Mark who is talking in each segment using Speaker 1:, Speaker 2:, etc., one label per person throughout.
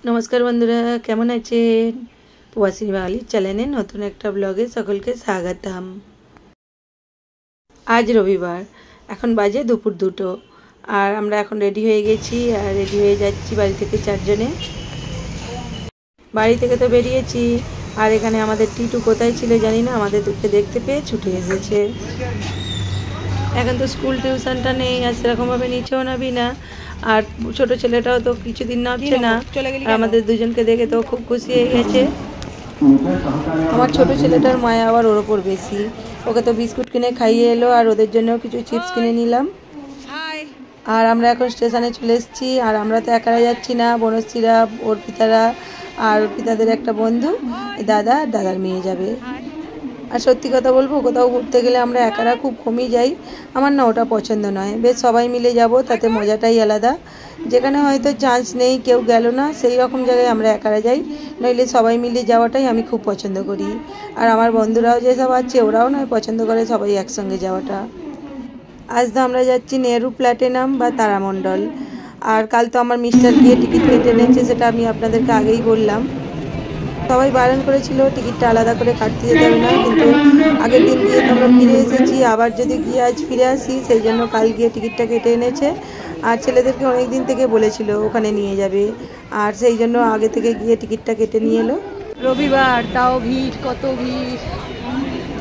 Speaker 1: नमस्कार बंधुरा केमन आছেন প্রবাসী বাঙালি চ্যানেলে নতুন একটা ব্লগে সকলকে স্বাগতম। আজ রবিবার, এখন বাজে দুপুর 2টো আর আমরা এখন রেডি হয়ে গেছি আর রেডি হয়ে যাচ্ছি বাড়ি থেকে চারজনে। বাড়ি থেকে তো বেরিয়েছি আর এখানে আমাদের টিটু কোথায় ছিল জানি না, আমাদেরকে দেখতে পেয়ে ছুটে এসেছে। এখন তো স্কুল টিউশনটা নেই আর সেরকমভাবে নিচেও নাবি না, আর ছোট ছেলেটাও তো কিছুদিন নামছে না। আমাদের দুজনকে দেখে তো খুব খুশি হয়ে গেছে। আমার ছোট ছেলেটার মায়া আবার ওর ওপর বেশি, ওকে তো বিস্কুট কিনে খাইয়ে এলো আর ওদের জন্যও কিছু চিপস কিনে নিলাম। আর আমরা এখন স্টেশনে চলে এসেছি আর আমরা তো একারা যাচ্ছি না, বনশ্রীরা, ওর পিতারা আর পিতাদের একটা বন্ধু দাদা, দাদার মেয়ে যাবে। আর সত্যি কথা বলবো, কোথাও ঘুরতে গেলে আমরা একারা খুব কমই যাই, আমার না ওটা পছন্দ নয়। বেশ সবাই মিলে যাব, তাতে মজাটাই আলাদা। যেখানে হয়তো চান্স নেই, কেউ গেল না, সেই রকম জায়গায় আমরা একারা যাই, নইলে সবাই মিলে যাওয়াটাই আমি খুব পছন্দ করি। আর আমার বন্ধুরাও যেসব আছে ওরাও নয় পছন্দ করে সবাই একসঙ্গে যাওয়াটা। আজ তো আমরা যাচ্ছি নেহেরু প্ল্যাটিনাম বা তারামণ্ডল। আর কাল তো আমার মিস্টার গিয়ে টিকিট কেটে নিয়েছে, সেটা আমি আপনাদেরকে আগেই বললাম। সবাই বারণ করেছিল টিকিটটা আলাদা করে কাটতে যেতে হবে না, কিন্তু আগের দিন গিয়ে তো আমরা ফিরে এসেছি, আবার যদি গিয়ে আজ ফিরে আসি সেই জন্য কাল গিয়ে টিকিটটা কেটে এনেছে। আর ছেলেদেরকে অনেক দিন থেকে বলেছিল ওখানে নিয়ে যাবে, আর সেই জন্য আগে থেকে গিয়ে টিকিটটা কেটে নিয়ে এলো। রবিবার তাও ভিড়, কত ভিড়।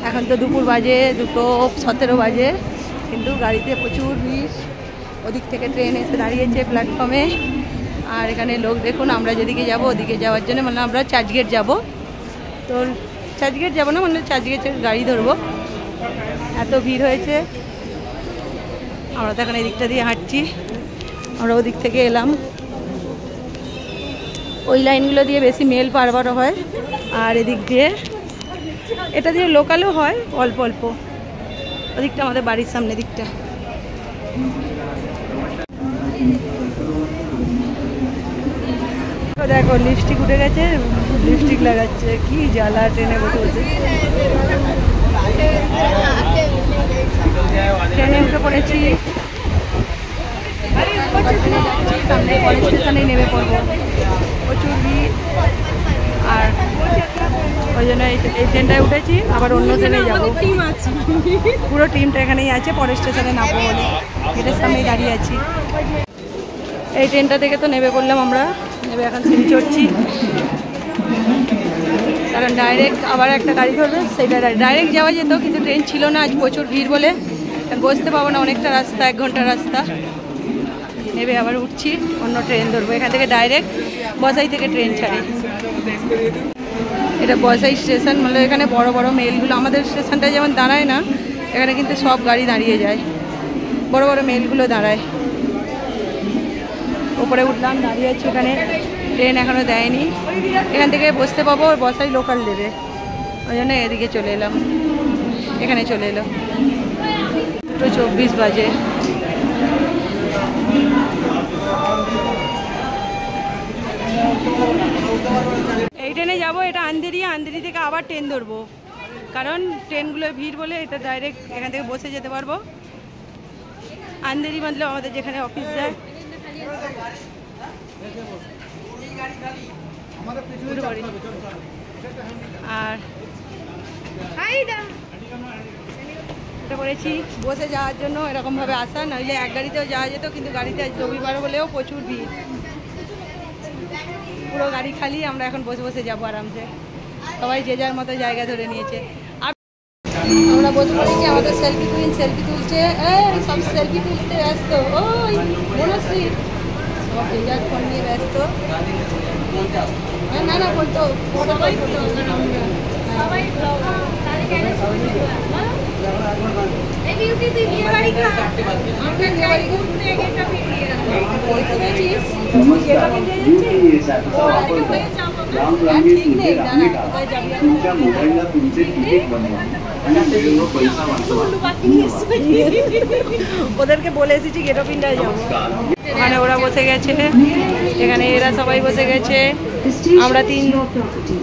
Speaker 1: এখন তো দুপুর বাজে, 2:17 বাজে, কিন্তু গাড়িতে প্রচুর ভিড়। ওদিক থেকে ট্রেন এসে দাঁড়িয়েছে প্ল্যাটফর্মে। আর এখানে লোক দেখুন, আমরা যেদিকে যাব ওদিকে যাওয়ার জন্য মানে আমরা চার্চগেট যাব, তো চার্চগেট যাব না, মানে চার্চগেটের গাড়ি ধরবো। এত ভিড় হয়েছে, আমরা তো এখন এই দিকটা দিয়ে হাঁটছি। আমরা ওদিক থেকে এলাম, ওই লাইনগুলো দিয়ে বেশি মেল পারবারও হয়, আর এদিক দিয়ে এটা দিয়ে লোকালও হয় অল্প অল্প। ওদিকটা আমাদের বাড়ির সামনে দিকটা। দেখো লিপস্টিক উঠে গেছে, লিপস্টিক লাগাচ্ছে, কি জ্বালা ট্রেনে বসে বসে। ট্রেনে উঠে পড়েছি, সামনে কলেজ স্টেশনেই নেমে পড়বো। প্রচুর ভিড়, আর ওই জন্য এই ট্রেনটায় উঠেছি, আবার অন্য ট্রেনে যাবো। পুরো টিমটা এখানেই আছে, পরের স্টেশনে নামবো বলে গেটের সামনেই দাঁড়িয়ে আছি। এই ট্রেনটা থেকে তো নেমে পড়লাম আমরা, নেমে এখন সিঁড়ি চড়ছি, কারণ ডাইরেক্ট আবার একটা গাড়ি ধরবে, সেইটা ডাইরেক্ট যাওয়া যেত, কিন্তু ট্রেন ছিল না আজ, প্রচুর ভিড় বলে বসতে পাবো না, অনেকটা রাস্তা, 1 ঘন্টার রাস্তা। নেবে আবার উঠছি, অন্য ট্রেন ধরবো। এখান থেকে ডাইরেক্ট বসাই থেকে ট্রেন ছাড়ে। এটা বসাই স্টেশন, মানে এখানে বড় বড় মেলগুলো, আমাদের স্টেশনটায় যেমন দাঁড়ায় না, এখানে কিন্তু সব গাড়ি দাঁড়িয়ে যায়, বড় বড় মেলগুলো দাঁড়ায়। ওপরে উঠলাম, দাঁড়িয়ে আছি ওখানে, ট্রেন এখনও দেয়নি। এখান থেকে বসতে পাবো, বসাই লোকাল দেবে, ওই জন্য এদিকে চলে এলাম, এখানে চলে এলো। 2:24 বাজে। এই ট্রেনে যাবো, এটা আন্ধেরি, আন্ধেরি থেকে আবার ট্রেন ধরবো, কারণ ট্রেনগুলো ভিড় বলে এটা ডাইরেক্ট এখান থেকে বসে যেতে পারবো। আন্ধেরি মানে আমাদের যেখানে অফিস যায়। আর করেছি বসে যাওয়ার জন্য, এরকমভাবে আসা, নইলে এক গাড়িতেও যাওয়া যেত, কিন্তু গাড়িতে আজ রবিবার বলেও প্রচুর ভিড়, পুরো গাড়ি খালি। আমরা এখন বসে বসে যাবো আরামসে, সবাই যে যার মতো জায়গা ধরে নিয়েছে। আমরা বসে পড়েছি, আমাদের সেলফি কুইন সেলফি তুলছে, সব সেলফি তুলতে ব্যস্ত। ওই বনশ্রী সব যে যার ফোন নিয়ে ব্যস্ত। না না ফটো সবাই ওদেরকে বলে এসেছি গেট অফ ইন্ডিয়ায় যাবো, ওখানে ওরা বসে গেছে, এখানে এরা সবাই বসে গেছে। আমরা 3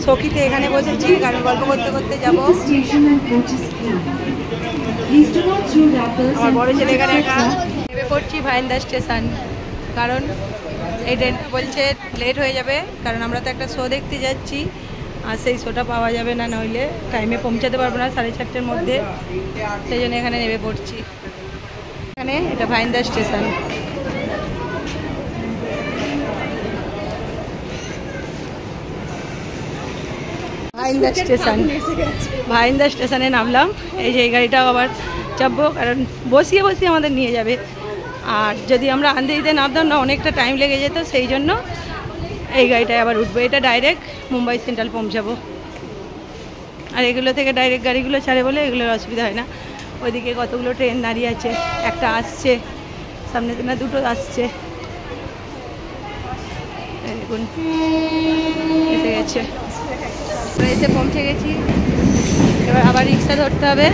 Speaker 1: সখীতে এখানে বসেছি, কারণ গল্প করতে করতে যাবো। আমার বড় ছেলে এখানে একা। নেমে পড়ছি ভাইন্দা স্টেশন, কারণ এই ট্রেনটা বলছে লেট হয়ে যাবে, কারণ আমরা তো একটা শো দেখতে যাচ্ছি, আর সেই শোটা পাওয়া যাবে না, নইলে টাইমে পৌঁছাতে পারবো না 4:30-র মধ্যে। সেই জন্য এখানে নেমে পড়ছি। এখানে এটা ভাইন্দা স্টেশন। ভাইন্দা স্টেশনে নামলাম। এই যে এই গাড়িটাও আবার চাপবো, কারণ বসিয়ে বসিয়ে আমাদের নিয়ে যাবে। আর যদি আমরা আন্দেরিতে নামতাম না, অনেকটা টাইম লেগে যেত, সেই জন্য এই গাড়িটায় আবার উঠবো। এটা ডাইরেক্ট মুম্বাই সেন্ট্রাল পৌঁছাবো। আর এগুলো থেকে ডাইরেক্ট গাড়িগুলো ছাড়ে বলে এগুলোর অসুবিধা হয় না। ওইদিকে কতগুলো ট্রেন দাঁড়িয়ে আছে, একটা আসছে, সামনে না দুটো আসছে, দেখুন এসে গেছে। এসে পৌঁছে গেছি, এবার আবার রিক্সা ধরতে হবে।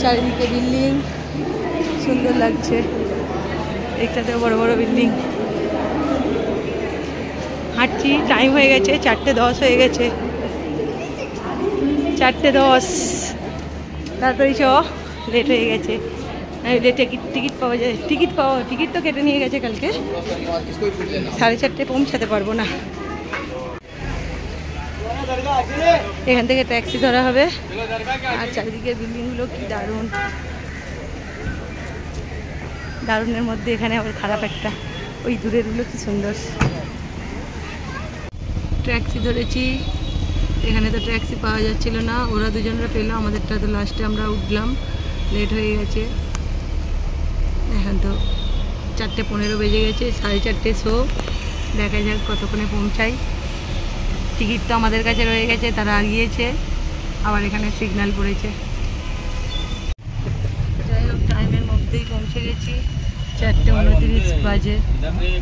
Speaker 1: চারিদিকে বিল্ডিং, সুন্দর লাগছে। একটাতেও বড় বড় বিল্ডিং। হাঁটছি, টাইম হয়ে গেছে 4:10 হয়ে গেছে, 4:10। তাড়াতাড়ি চ, লেট হয়ে গেছে। টিকিট পাওয়া যায়, টিকিট তো কেটে নিয়ে গেছে কালকে। 4:30 পৌঁছাতে পারবো না। এখান থেকে ট্যাক্সি ধরা হবে। আর চারিদিকের বিল্ডিংগুলো কি দারুণ, দারুণের মধ্যে এখানে আবার খারাপ একটা, ওই দূরেরগুলো কি সুন্দর। ট্যাক্সি ধরেছি, এখানে তো ট্যাক্সি পাওয়া যাচ্ছিল না, ওরা দুজনরা পেলো, আমাদেরটা তো লাস্টে আমরা উঠলাম, লেট হয়ে গেছে। এখন তো 4:15 বেজে গেছে, 4:30 শো। দেখা যাক কতক্ষণে পৌঁছাই। টিকিট তো আমাদের কাছে রয়ে গেছে, তারা আগিয়েছে, আবার এখানে সিগন্যাল পড়েছে। যাই হোক, টাইমের মধ্যেই পৌঁছে গেছি, 4:29 বাজে,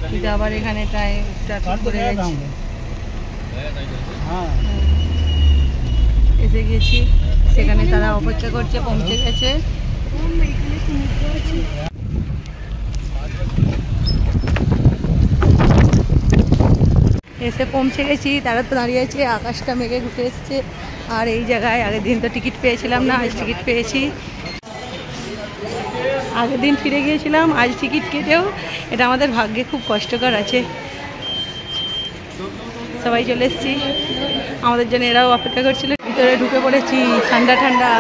Speaker 1: কিন্তু আবার এখানে ট্রাফিক পড়ে গেছে। এসে গেছি, সেখানে তারা অপেক্ষা করছে, পৌঁছে গেছে। এসে পৌঁছে গেছি, তারা তো দাঁড়িয়ে আছে, আকাশটা মেঘে ঘুরে এসছে। আর এই জায়গায় আগের দিন তো টিকিট পেয়েছিলাম না, আজ টিকিট পেয়েছি। আগের দিন ফিরে গিয়েছিলাম, আজ টিকিট কেটেও এটা আমাদের ভাগ্যে খুব কষ্টকর আছে। সবাই চলে এসেছি, আমাদের জন্য এরাও অপেক্ষা করছিল। ভিতরে ঢুকে পড়েছি, ঠান্ডা ঠান্ডা,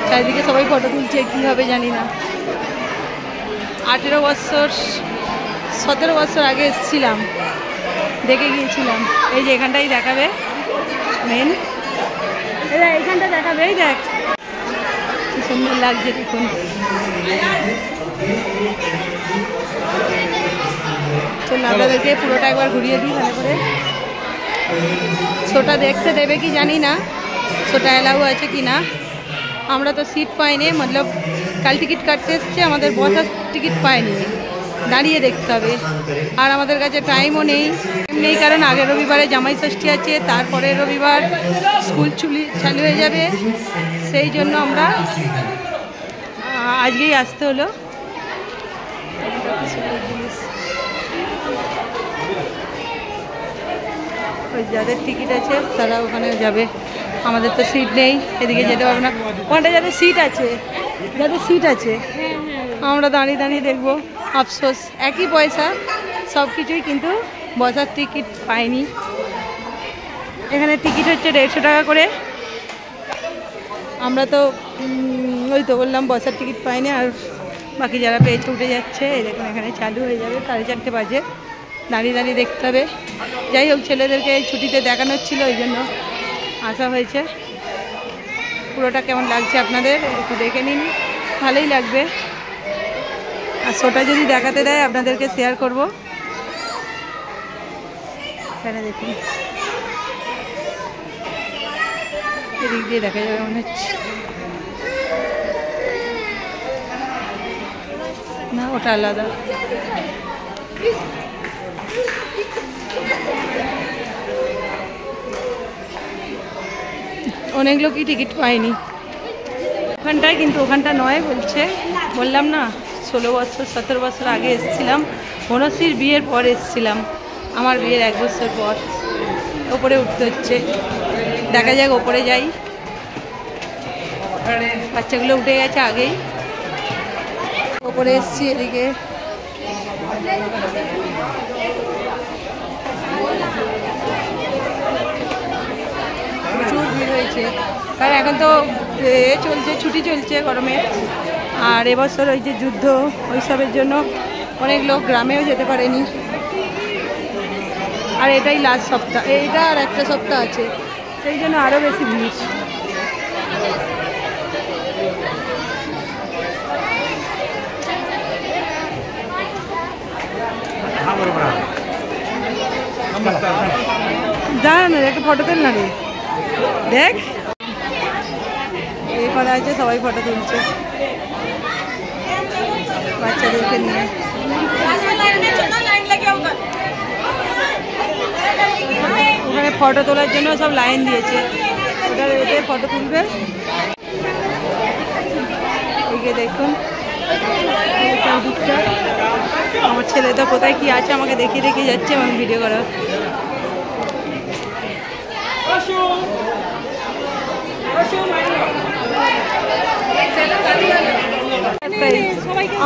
Speaker 1: চারিদিকে সবাই ফটো তুলছে, কী হবে জানি না। 18 বছর 17 বছর আগে এসেছিলাম, দেখে গিয়েছিলাম। এই যে এখানটাই দেখাবে মেন, এইখানটা দেখাবে, এই দেখ কি সুন্দর লাগছে, দেখুন। চলুন আপনাদেরকে পুরোটা একবার ঘুরিয়ে দিই ভালো করে। শোটা দেখতে দেবে কি জানি না, শোটা অ্যালাউ আছে কি না। আমরা তো সিট পাইনি, মতলব কাল টিকিট কাটতে এসছে, আমাদের বসার টিকিট পাইনি, দাঁড়িয়ে দেখতে হবে। আর আমাদের কাছে টাইমও নেই, কারণ আগের রবিবারে জামাই ষষ্ঠী আছে, তারপরে রবিবার স্কুল চালু হয়ে যাবে, সেই জন্য আমরা আজকেই আসতে হলো। ওই যাদের টিকিট আছে তারা ওখানে যাবে, আমাদের তো সিট নেই, এদিকে যেতে পারবো না। ওখানটা যাদের সিট আছে আমরা দাঁড়িয়ে দাঁড়িয়ে দেখবো, আফসোস, একই পয়সা সব কিছুই, কিন্তু বসার টিকিট পাইনি। এখানে টিকিট হচ্ছে 150 টাকা করে। আমরা তো ওই তো বললাম বসার টিকিট পাইনি, আর বাকি যারা পেয়েছে উঠে যাচ্ছে। এই দেখুন এখানে চালু হয়ে যাবে, 4:30 বাজে, দাঁড়িয়ে দাঁড়িয়ে দেখতে হবে। যাই হোক, ছেলেদেরকে ছুটিতে দেখানোর ছিল, ওই জন্য আসা হয়েছে। পুরোটা কেমন লাগছে আপনাদের একটু দেখে নিন, ভালোই লাগবে। আর শোটা যদি দেখাতে দেয় আপনাদেরকে শেয়ার করব। এখানে দেখুন, এদিক দিয়ে দেখা যাবে মনে হচ্ছে, না ওটা আলাদা। অনেক লোকই টিকিট পায়নি ওখানটায়, কিন্তু ওখানটা নয় বলছে। বললাম না 16 বছর 17 বছর আগে এসেছিলাম, মনস্বীর বিয়ের পর এসেছিলাম, আমার বিয়ের 1 বছর পর। ওপরে উঠতে হচ্ছে, দেখা যাক ওপরে যাই। বাচ্চাগুলো উঠে গেছে আগেই, ওপরে এসছি এদিকে। প্রচুর ভিড় হয়েছে, কারণ এখন তো চলছে, ছুটি চলছে গরমে। আর এবছর ওই যে যুদ্ধ ওইসবের জন্য অনেক লোক গ্রামেও যেতে পারেনি। আর এটাই লাস্ট সপ্তাহ, এইটা আর একটা সপ্তাহ আছে, সেই জন্য আরও বেশি ভিড়। দাঁড়া না, একটা ফটো তুল না রে, দেখ এই করা আছে, সবাই ফটো তুলছে বাচ্চাদেরকে নিয়ে। ওখানে ফটো তোলার জন্য সব লাইন দিয়েছে, ওটার এতে ফটো তুলবে। এদিকে দেখুন আমার ছেলে তো কোথায় কি আছে আমাকে দেখিয়ে দেখিয়ে যাচ্ছে, আমি ভিডিও করা।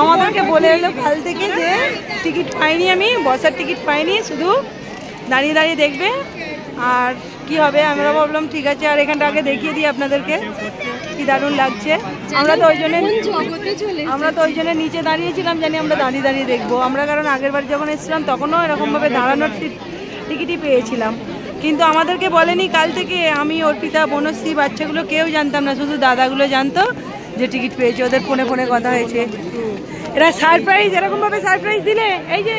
Speaker 1: আমাদেরকে বলে এলো কাল থেকে যে টিকিট পাইনি, আমি বসার টিকিট পাইনি, শুধু দাঁড়িয়ে দাঁড়িয়ে দেখবে আর কি হবে। আমরা ভাবলাম ঠিক আছে, আর এখানটা আগে দেখিয়ে দিই আপনাদেরকে কি দারুণ লাগছে। আমরা তো ওই জন্য নিচে দাঁড়িয়েছিলাম, জানি আমরা দাঁড়িয়ে দাঁড়িয়ে দেখবো আমরা, কারণ আগের বার যখন এসেছিলাম তখনও এরকমভাবে দাঁড়ানোর টিকিটই পেয়েছিলাম। কিন্তু আমাদেরকে বলেনি কাল থেকে, আমি অর্পিতা, বনশ্রী, বাচ্চাগুলো কেউ জানতাম না, শুধু দাদাগুলো জানতো যে টিকিট পেয়েছে, ওদের ফোনে ফোনে কথা হয়েছে। এরা সারপ্রাইজ, এরকমভাবে সারপ্রাইজ দিলে, এই যে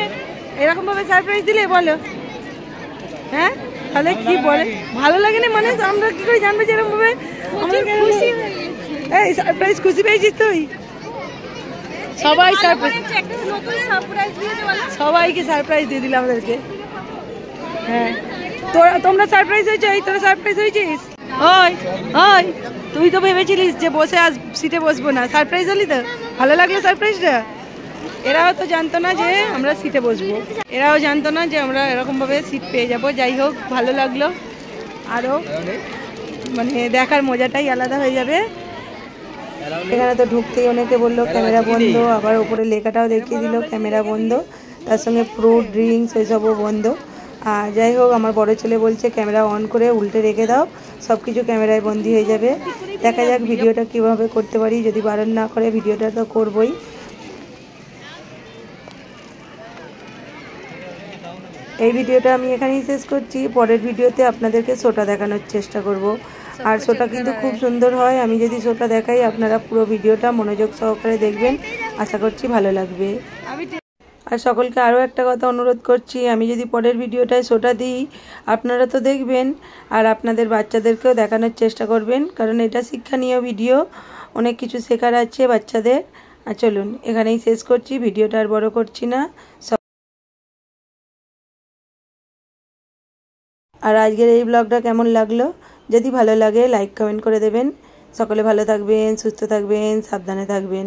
Speaker 1: এরকমভাবে সারপ্রাইজ দিলে বলো, হ্যাঁ তাহলে কি বলে, ভালো লাগে না? মানে আমরা কি করে জানবো যে এরকমভাবে এই সারপ্রাইজ? খুশি পেয়েছিস তুই? সবাই সবাইকে সারপ্রাইজ দিয়ে দিলাম আমাদেরকে। হ্যাঁ তোমরা সারপ্রাইজ হয়েছো, এই তোরা সারপ্রাইজ হয়েছিস। ওই ওই তুই তো ভেবেছিলিস যে বসে আজ সিটে বসবো না, সারপ্রাইজ হলি তো, ভালো লাগলো সারপ্রাইজটা। এরাও তো জানতো না যে আমরা সিটে বসবো, এরাও জানতো না যে আমরা এরকমভাবে সিট পেয়ে যাব। যাই হোক ভালো লাগলো, আরও মানে দেখার মজাটাই আলাদা হয়ে যাবে। এখানে তো ঢুকতেই অনেকে বললো ক্যামেরা বন্ধ, আবার ওপরে লেখাটাও দেখিয়ে দিল ক্যামেরা বন্ধ, তার সঙ্গে ফ্রুট ড্রিঙ্কস এসবও বন্ধ। আর যাই হোক আমার বড় ছেলে বলছে ক্যামেরা অন করে উল্টে রেখে দাও, সব কিছু ক্যামেরায় বন্দি হয়ে যাবে। দেখা যাক ভিডিওটা কীভাবে করতে পারি, যদি বারণ না করে ভিডিওটা তো করবই। এই ভিডিওটা আমি এখানেই শেষ করছি, পরের ভিডিওতে আপনাদেরকে শোটা দেখানোর চেষ্টা করব। আর শোটা কিন্তু খুব সুন্দর হয়, আমি যদি শোটা দেখাই আপনারা পুরো ভিডিওটা মনোযোগ সহকারে দেখবেন, আশা করছি ভালো লাগবে। আর সকলকে আরও একটা কথা অনুরোধ করছি, আমি যদি পরের ভিডিওটায় শোটা দিই আপনারা তো দেখবেন, আর আপনাদের বাচ্চাদেরকেও দেখানোর চেষ্টা করবেন, কারণ এটা শিক্ষণীয় ভিডিও, অনেক কিছু শেখার আছে বাচ্চাদের। আর চলুন এখানেই শেষ করছি, ভিডিওটা আর বড় করছি না। আর আজকের এই ব্লগটা কেমন লাগলো, যদি ভালো লাগে লাইক কমেন্ট করে দেবেন। সকলে ভালো থাকবেন, সুস্থ থাকবেন, সাবধানে থাকবেন।